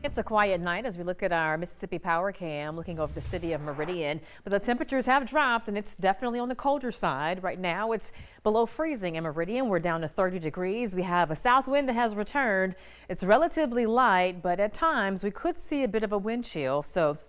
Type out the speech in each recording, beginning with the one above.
It's a quiet night as we look at our Mississippi Power Cam looking over the city of Meridian, but the temperatures have dropped and it's definitely on the colder side. Right now it's below freezing in Meridian. We're down to 30 degrees. We have a south wind that has returned. It's relatively light, but at times we could see a bit of a wind chill. So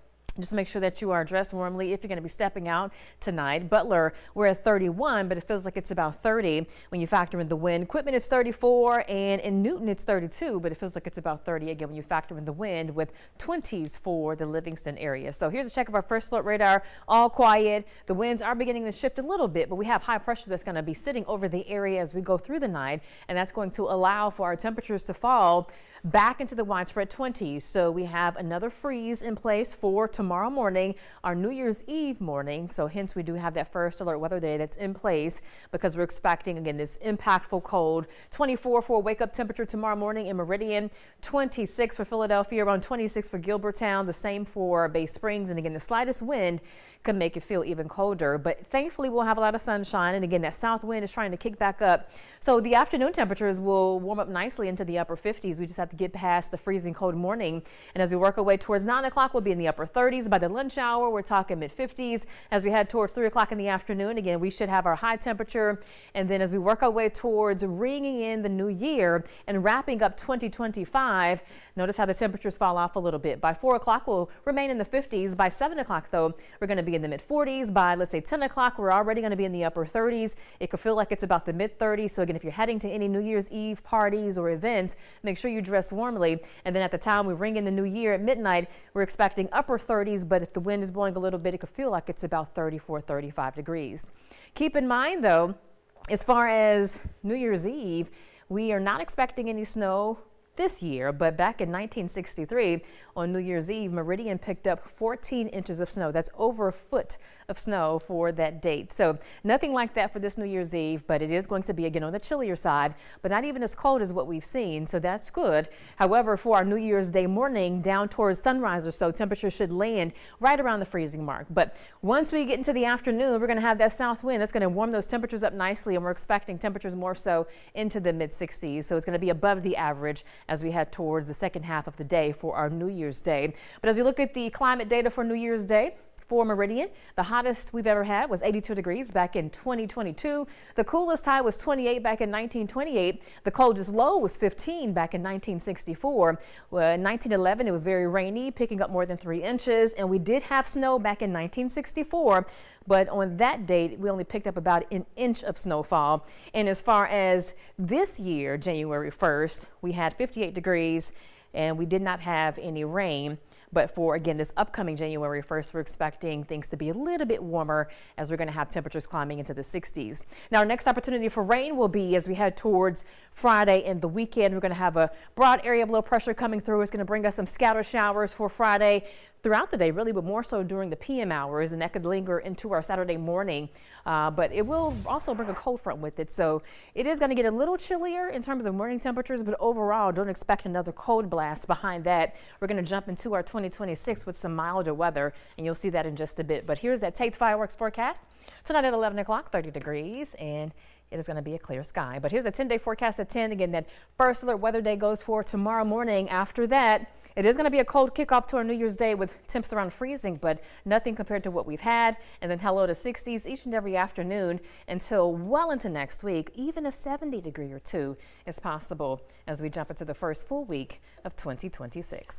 just make sure that you are dressed warmly if you're going to be stepping out tonight. Butler, we're at 31, but it feels like it's about 30 when you factor in the wind. Quitman is 34, and in Newton it's 32, but it feels like it's about 30 again when you factor in the wind, with 20s for the Livingston area. So here's a check of our first alert radar. All quiet. The winds are beginning to shift a little bit, but we have high pressure that's going to be sitting over the area as we go through the night, and that's going to allow for our temperatures to fall back into the widespread 20s. So we have another freeze in place for tomorrow morning, our New Year's Eve morning. So hence we do have that first alert weather day that's in place because we're expecting, again, this impactful cold. 24 for a wake up temperature tomorrow morning in Meridian, 26 for Philadelphia, around 26 for Gilbertown, the same for Bay Springs. And again, the slightest wind can make it feel even colder, but thankfully we'll have a lot of sunshine. And again, that south wind is trying to kick back up. So the afternoon temperatures will warm up nicely into the upper 50s. We just have to get past the freezing cold morning. And as we work our way towards 9 o'clock, we'll be in the upper 30s. By the lunch hour, we're talking mid 50s. As we head towards 3 o'clock in the afternoon, again, we should have our high temperature. And then as we work our way towards ringing in the new year and wrapping up 2025, notice how the temperatures fall off a little bit. By 4 o'clock, we'll remain in the 50s. By 7 o'clock, though, we're going to be in the mid 40s. By, let's say, 10 o'clock, we're already going to be in the upper 30s. It could feel like it's about the mid 30s. So again, if you're heading to any New Year's Eve parties or events, make sure you dress warmly. And then at the time we ring in the new year at midnight, we're expecting upper 30s. But if the wind is blowing a little bit, it could feel like it's about 34, 35 degrees. Keep in mind, though, as far as New Year's Eve, we are not expecting any snow this year, but back in 1963 on New Year's Eve, Meridian picked up 14 inches of snow. That's over a foot of snow for that date. So nothing like that for this New Year's Eve, but it is going to be again on the chillier side, but not even as cold as what we've seen. So that's good. However, for our New Year's Day morning down towards sunrise or so, temperatures should land right around the freezing mark. But once we get into the afternoon, we're going to have that south wind that's going to warm those temperatures up nicely, and we're expecting temperatures more so into the mid 60s. So it's going to be above the average as we head towards the second half of the day for our New Year's Day. But as we look at the climate data for New Year's Day, for Meridian, the hottest we've ever had was 82 degrees back in 2022. The coolest high was 28 back in 1928. The coldest low was 15 back in 1964. Well, in 1911, it was very rainy, picking up more than 3 inches. And we did have snow back in 1964. But on that date, we only picked up about an inch of snowfall. And as far as this year, January 1st, we had 58 degrees and we did not have any rain. But for, again, this upcoming January 1st, we're expecting things to be a little bit warmer as we're going to have temperatures climbing into the 60s. Now, our next opportunity for rain will be as we head towards Friday and the weekend. We're going to have a broad area of low pressure coming through. It's going to bring us some scatter showers for Friday throughout the day, really, but more so during the PM hours, and that could linger into our Saturday morning. But it will also bring a cold front with it. So it is going to get a little chillier in terms of morning temperatures, but overall, don't expect another cold blast behind that. We're going to jump into our 2026 with some milder weather, and you'll see that in just a bit. But here's that Tate's fireworks forecast. Tonight at 11 o'clock, 30 degrees, and it is going to be a clear sky. But here's a 10-day forecast at 10. Again, that first alert weather day goes for tomorrow morning. After that, it is going to be a cold kickoff to our New Year's Day with temps around freezing, but nothing compared to what we've had. And then hello to 60s each and every afternoon until well into next week. Even a 70 degree or two is possible as we jump into the first full week of 2026.